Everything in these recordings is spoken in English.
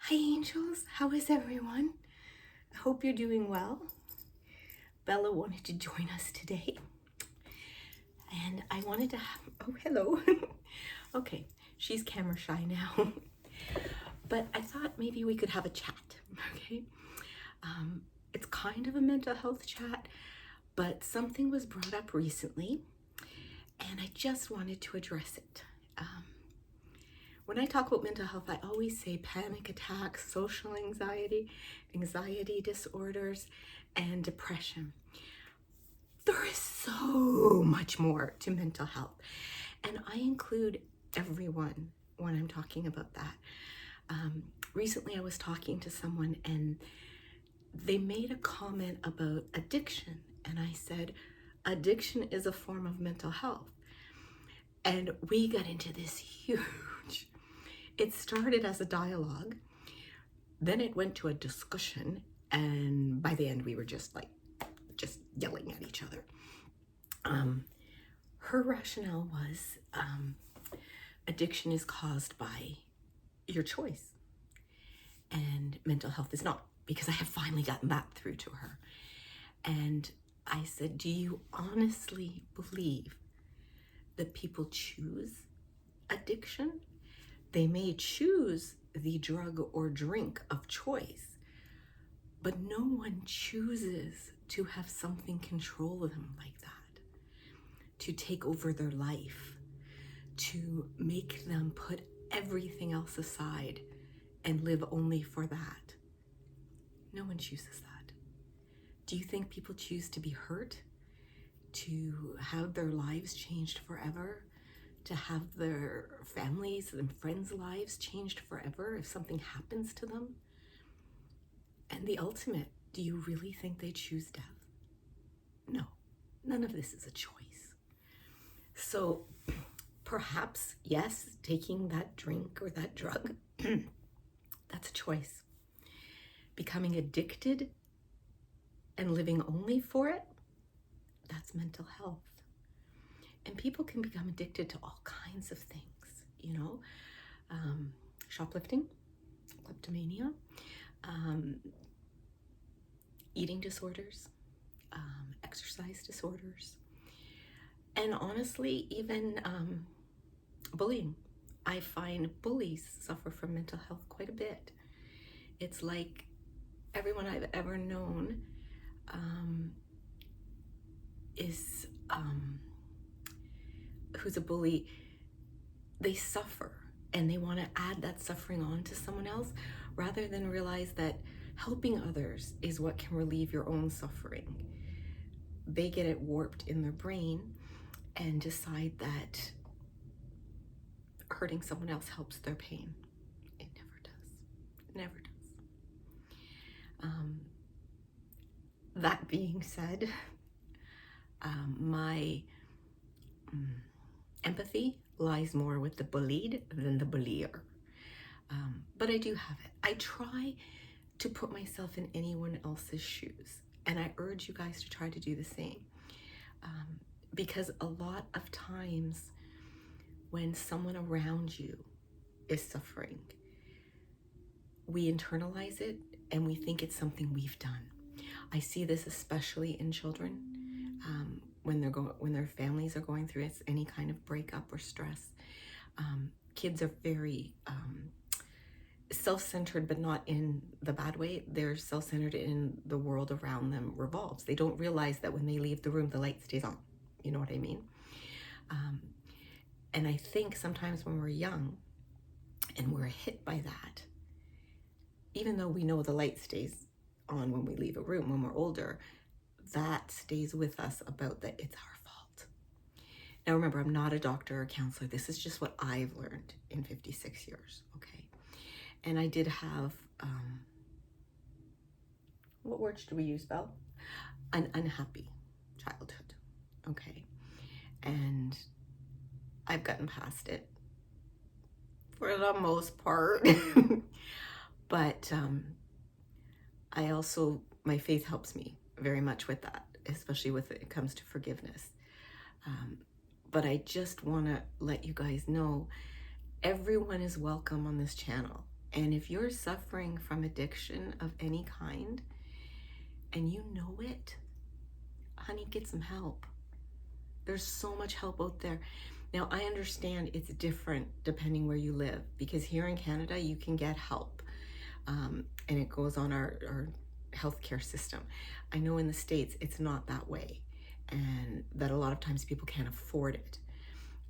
Hi angels, how is everyone? I hope you're doing well. Bella wanted to join us today and I wanted to oh hello. Okay, she's camera shy now. But I thought maybe we could have a chat, okay? It's kind of a mental health chat, but something was brought up recently and I just wanted to address it. When I talk about mental health, I always say panic attacks, social anxiety, anxiety disorders, and depression. There is so much more to mental health, and I include everyone when I'm talking about that. Recently, I was talking to someone and they made a comment about addiction, and I said, addiction is a form of mental health. And we got into this huge, it started as a dialogue, then it went to a discussion, and by the end we were just yelling at each other. Her rationale was addiction is caused by your choice and mental health is not, because I have finally gotten that through to her. And I said, do you honestly believe that people choose addiction? They may choose the drug or drink of choice, but no one chooses to have something control them like that, to take over their life, to make them put everything else aside and live only for that. No one chooses that. Do you think people choose to be hurt, to have their lives changed forever, to have their families and friends' lives changed forever if something happens to them? And the ultimate, do you really think they choose death? No, none of this is a choice. So perhaps, yes, taking that drink or that drug, that's a choice. Becoming addicted and living only for it, that's mental health. And people can become addicted to all kinds of things, shoplifting, kleptomania, eating disorders, exercise disorders, and honestly, even bullying. I find bullies suffer from mental health quite a bit. It's like everyone I've ever known is who's a bully, they suffer and they want to add that suffering on to someone else rather than realize that helping others is what can relieve your own suffering. They get it warped in their brain and decide that hurting someone else helps their pain. It never does. It never does. That being said, my empathy lies more with the bullied than the bullier. But I do have it. I try to put myself in anyone else's shoes, and I urge you guys to try to do the same. Because a lot of times when someone around you is suffering, we internalize it and we think it's something we've done. I see this especially in children when their families are going through any kind of breakup or stress. Kids are very self-centered, but not in the bad way. They're self-centered in the world around them revolves. They don't realize that when they leave the room, the light stays on. You know what I mean? And I think sometimes when we're young and we're hit by that, even though we know the light stays on when we leave a room, when we're older, that stays with us about that it's our fault. Now remember, I'm not a doctor or counselor. This is just what I've learned in 56 years, okay? And I did have, what words do we use, Belle? An unhappy childhood, okay? And I've gotten past it for the most part. But I also, my faith helps me very much with that, especially when it comes to forgiveness. But I just want to let you guys know everyone is welcome on this channel. And if you're suffering from addiction of any kind and you know it, honey, get some help. There's so much help out there. Now, I understand it's different depending where you live, because here in Canada, you can get help, and it goes on our healthcare system. I know in the States, it's not that way, and that a lot of times people can't afford it.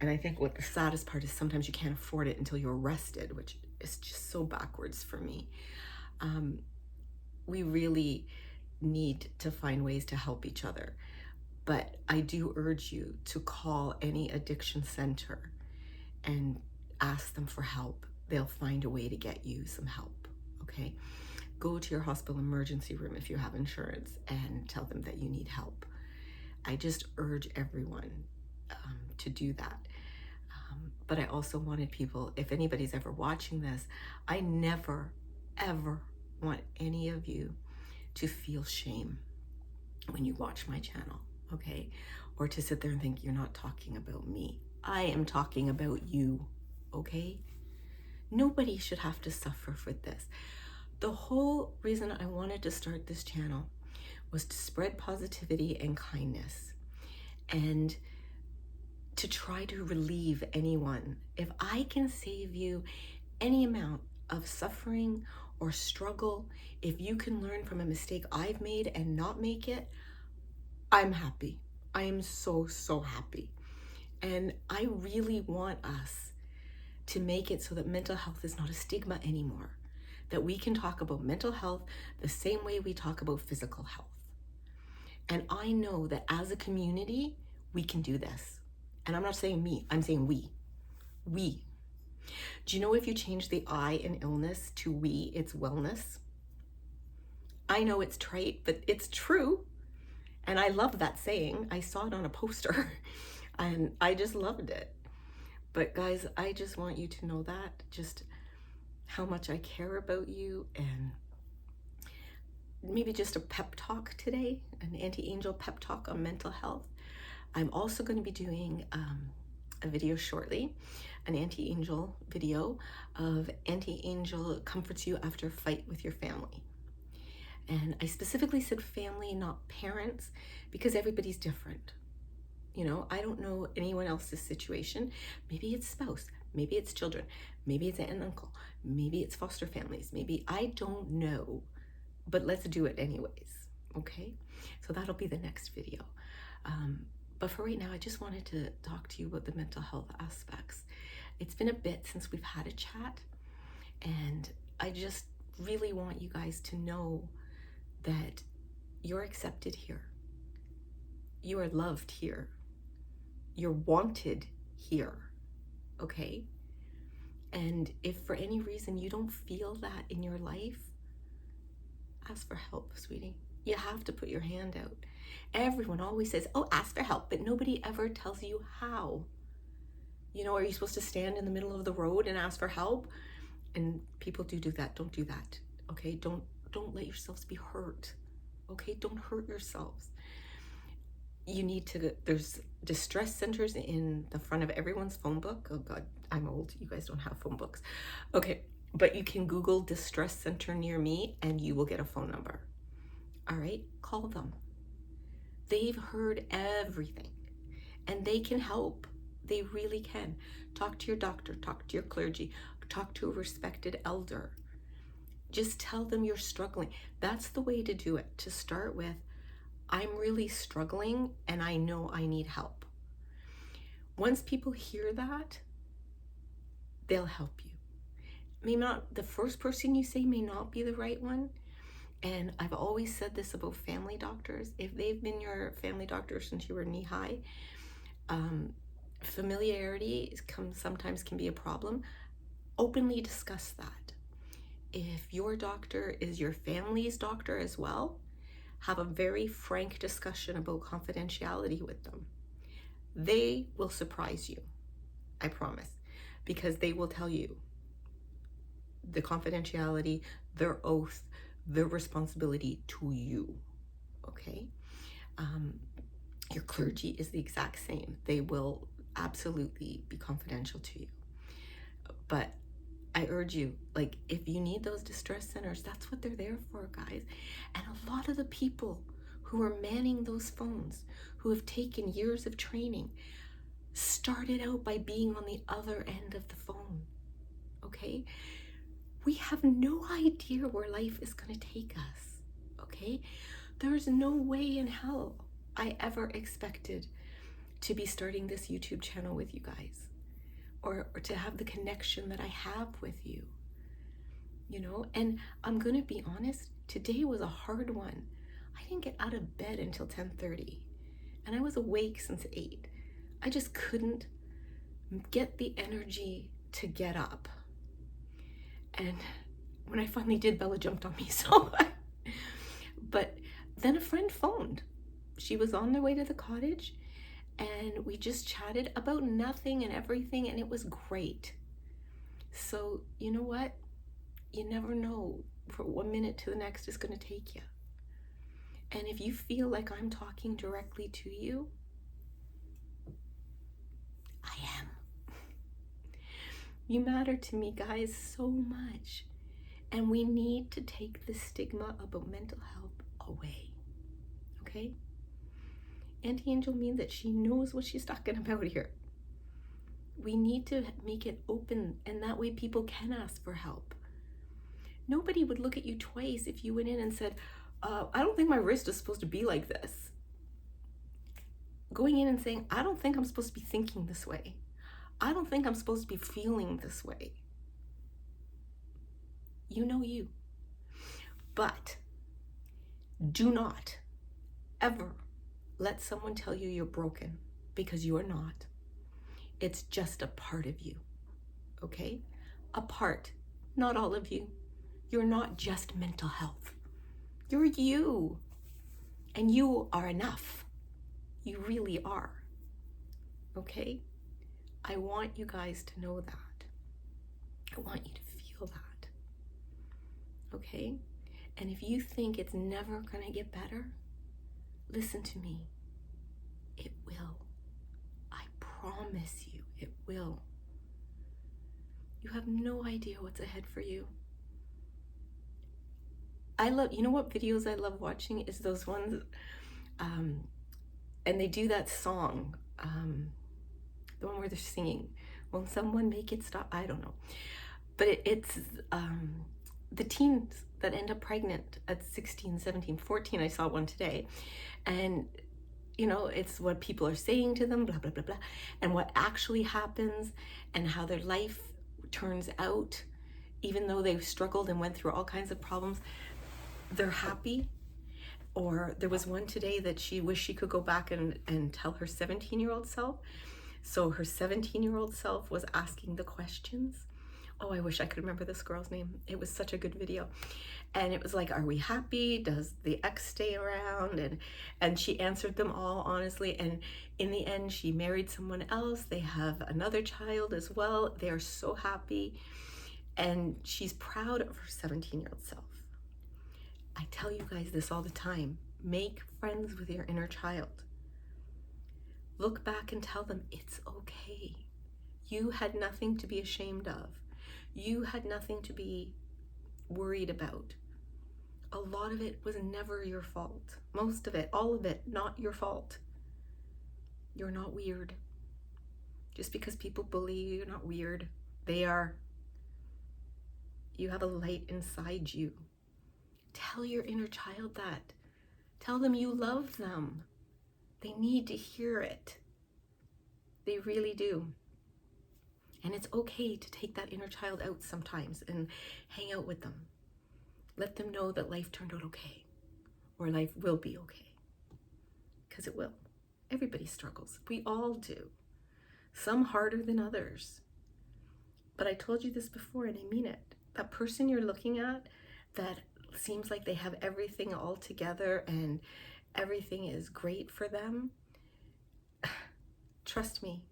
And I think what the saddest part is sometimes you can't afford it until you're arrested, which is just so backwards for me. We really need to find ways to help each other. But I do urge you to call any addiction center and ask them for help. They'll find a way to get you some help, okay? Go to your hospital emergency room if you have insurance and tell them that you need help. I just urge everyone to do that. But I also wanted people, if anybody's ever watching this, I never, ever want any of you to feel shame when you watch my channel, okay? Or to sit there and think you're not talking about me. I am talking about you, okay? Nobody should have to suffer for this. The whole reason I wanted to start this channel was to spread positivity and kindness, and to try to relieve anyone. If I can save you any amount of suffering or struggle, if you can learn from a mistake I've made and not make it, I'm happy. I am so, so happy. And I really want us to make it so that mental health is not a stigma anymore, that we can talk about mental health the same way we talk about physical health. And I know that as a community, we can do this. And I'm not saying me, I'm saying we. We. Do you know if you change the I in illness to we, it's wellness? I know it's trite, but it's true. And I love that saying. I saw it on a poster and I just loved it. But guys, I just want you to know that, just how much I care about you, and maybe just a pep talk today, an anti-angel pep talk on mental health. I'm also going to be doing a video shortly, an anti-angel video of anti-angel comforts you after a fight with your family. And I specifically said family, not parents, because everybody's different. You know, I don't know anyone else's situation. Maybe it's spouse, maybe it's children, maybe it's aunt and uncle, maybe it's foster families, maybe, I don't know, but let's do it anyways, okay? So that'll be the next video. But for right now, I just wanted to talk to you about the mental health aspects. It's been a bit since we've had a chat, and I just really want you guys to know that you're accepted here. You are loved here. You're wanted here, okay? And if for any reason you don't feel that in your life, ask for help, sweetie. You have to put your hand out. Everyone always says, oh, ask for help, but nobody ever tells you how. You know, are you supposed to stand in the middle of the road and ask for help? And people do that. Don't do that, okay? Don't let yourselves be hurt, okay? Don't hurt yourselves. You need to, there's distress centers in the front of everyone's phone book. Oh God, I'm old. You guys don't have phone books. Okay, but you can Google distress center near me and you will get a phone number. All right, call them. They've heard everything and they can help. They really can. Talk to your doctor, talk to your clergy, talk to a respected elder. Just tell them you're struggling. That's the way to do it. To start with, I'm really struggling and I know I need help. Once people hear that, they'll help you. Maybe not the first person you say may not be the right one. And I've always said this about family doctors. If they've been your family doctor since you were knee high, familiarity sometimes can be a problem. Openly discuss that. If your doctor is your family's doctor as well, have a very frank discussion about confidentiality with them. They will surprise you, I promise, because they will tell you the confidentiality, their oath, their responsibility to you, okay? Your clergy is the exact same. They will absolutely be confidential to you. But I urge you, like, if you need those distress centers, that's what they're there for, guys. And a lot of the people who are manning those phones, who have taken years of training, started out by being on the other end of the phone, okay? We have no idea where life is going to take us, okay? There's no way in hell I ever expected to be starting this YouTube channel with you guys, or to have the connection that I have with you, you know? And I'm gonna be honest, today was a hard one. I didn't get out of bed until 10:30, and I was awake since 8. I just couldn't get the energy to get up. And when I finally did, Bella jumped on me, so but then a friend phoned. She was on their way to the cottage, and we just chatted about nothing and everything, and it was great. So you know what? You never know for 1 minute to the next is going to take you. And if you feel like I'm talking directly to you, I am. You matter to me, guys, so much. And we need to take the stigma about mental health away. Okay? Auntie Angel means that she knows what she's talking about here. We need to make it open, and that way people can ask for help. Nobody would look at you twice if you went in and said, I don't think my wrist is supposed to be like this. Going in and saying, I don't think I'm supposed to be thinking this way. I don't think I'm supposed to be feeling this way. You know you. But do not ever let someone tell you you're broken, because you are not. It's just a part of you, okay? A part, not all of you. You're not just mental health. You're you, and you are enough. You really are, okay? I want you guys to know that. I want you to feel that, okay? And if you think it's never gonna get better, listen to me. It will. I promise you, it will. You have no idea what's ahead for you. I love, you know what videos I love watching is those ones, and they do that song, the one where they're singing, will someone make it stop? I don't know. But it's the teens that end up pregnant at 16, 17, 14. I saw one today. And, you know, it's what people are saying to them, blah, blah, blah, blah, and what actually happens and how their life turns out, even though they've struggled and went through all kinds of problems, they're happy. Or there was one today that she wished she could go back and tell her 17-year-old self. So her 17-year-old self was asking the questions. Oh, I wish I could remember this girl's name. It was such a good video. And it was like, are we happy? Does the ex stay around? And she answered them all honestly. And in the end, she married someone else. They have another child as well. They are so happy. And she's proud of her 17-year-old self. I tell you guys this all the time. Make friends with your inner child. Look back and tell them it's okay. You had nothing to be ashamed of. You had nothing to be worried about. A lot of it was never your fault. Most of it, all of it, not your fault. You're not weird. Just because people bully you, you're not weird. They are. You have a light inside you. Tell your inner child that. Tell them you love them. They need to hear it. They really do. And it's okay to take that inner child out sometimes and hang out with them. Let them know that life turned out okay, or life will be okay, because it will. Everybody struggles. We all do. Some harder than others. But I told you this before, and I mean it. That person you're looking at that seems like they have everything all together and everything is great for them, trust me,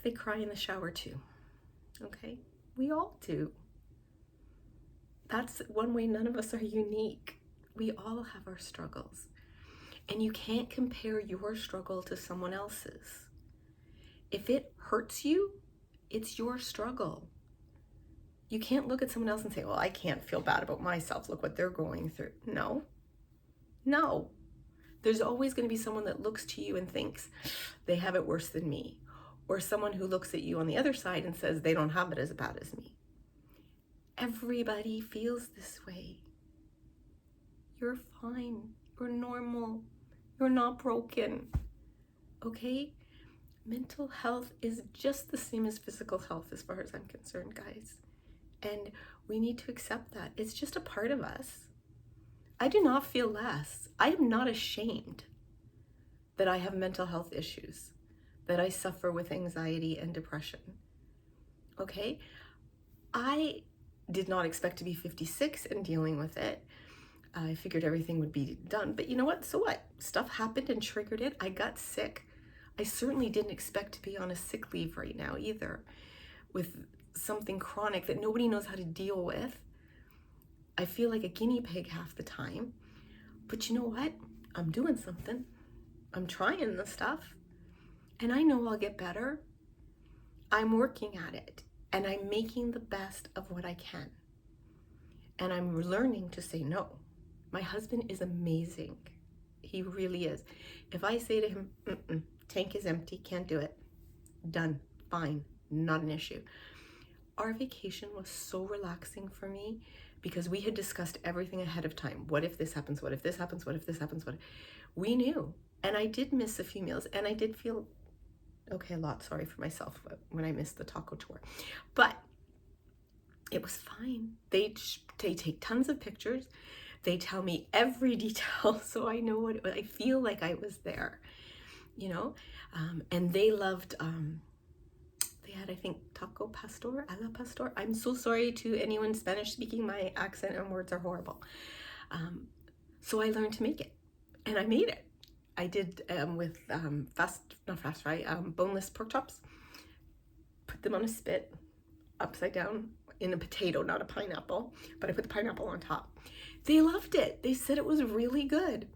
they cry in the shower too, okay? We all do. That's one way none of us are unique. We all have our struggles. And you can't compare your struggle to someone else's. If it hurts you, it's your struggle. You can't look at someone else and say, well, I can't feel bad about myself. Look what they're going through. No, no. There's always going to be someone that looks to you and thinks they have it worse than me. Or someone who looks at you on the other side and says they don't have it as bad as me. Everybody feels this way. You're fine. You're normal. You're not broken. Okay? Mental health is just the same as physical health as far as I'm concerned, guys. And we need to accept that. It's just a part of us. I do not feel less. I am not ashamed that I have mental health issues, that I suffer with anxiety and depression. Okay? I did not expect to be 56 and dealing with it. I figured everything would be done. But you know what? So what? Stuff happened and triggered it. I got sick. I certainly didn't expect to be on a sick leave right now either, with something chronic that nobody knows how to deal with. I feel like a guinea pig half the time. But you know what? I'm doing something. I'm trying the stuff. And I know I'll get better. I'm working at it. And I'm making the best of what I can. And I'm learning to say no. My husband is amazing. He really is. If I say to him, tank is empty, can't do it, done, fine, not an issue. Our vacation was so relaxing for me because we had discussed everything ahead of time. What if this happens? What if this happens? What if this happens? We knew. And I did miss a few meals, and I did feel okay, a lot sorry for myself when I missed the taco tour. But it was fine. They take tons of pictures. They tell me every detail, so I know what I feel like I was there, you know. And they loved. They had, I think, taco pastor, a la pastor. I'm so sorry to anyone Spanish speaking. My accent and words are horrible. So I learned to make it, and I made it. I did with boneless pork chops. Put them on a spit, upside down in a potato, not a pineapple, but I put the pineapple on top. They loved it. They said it was really good.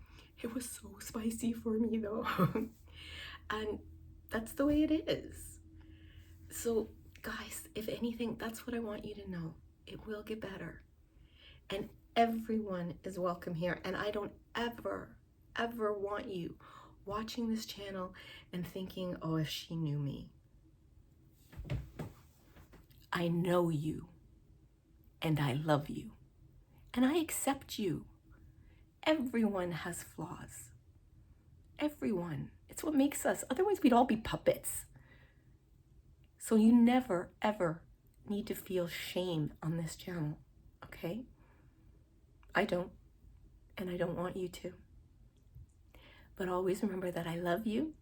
It was so spicy for me though. And that's the way it is. So guys, if anything, that's what I want you to know. It will get better. And everyone is welcome here. And I don't ever want you watching this channel and thinking, oh, if she knew me. I know you, and I love you, and I accept you. Everyone has flaws. Everyone. It's what makes us. Otherwise, we'd all be puppets. So you never, ever need to feel shame on this channel, okay? I don't, and I don't want you to. But always remember that I love you,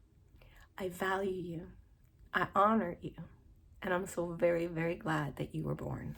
I value you, I honor you, and I'm so very, very glad that you were born.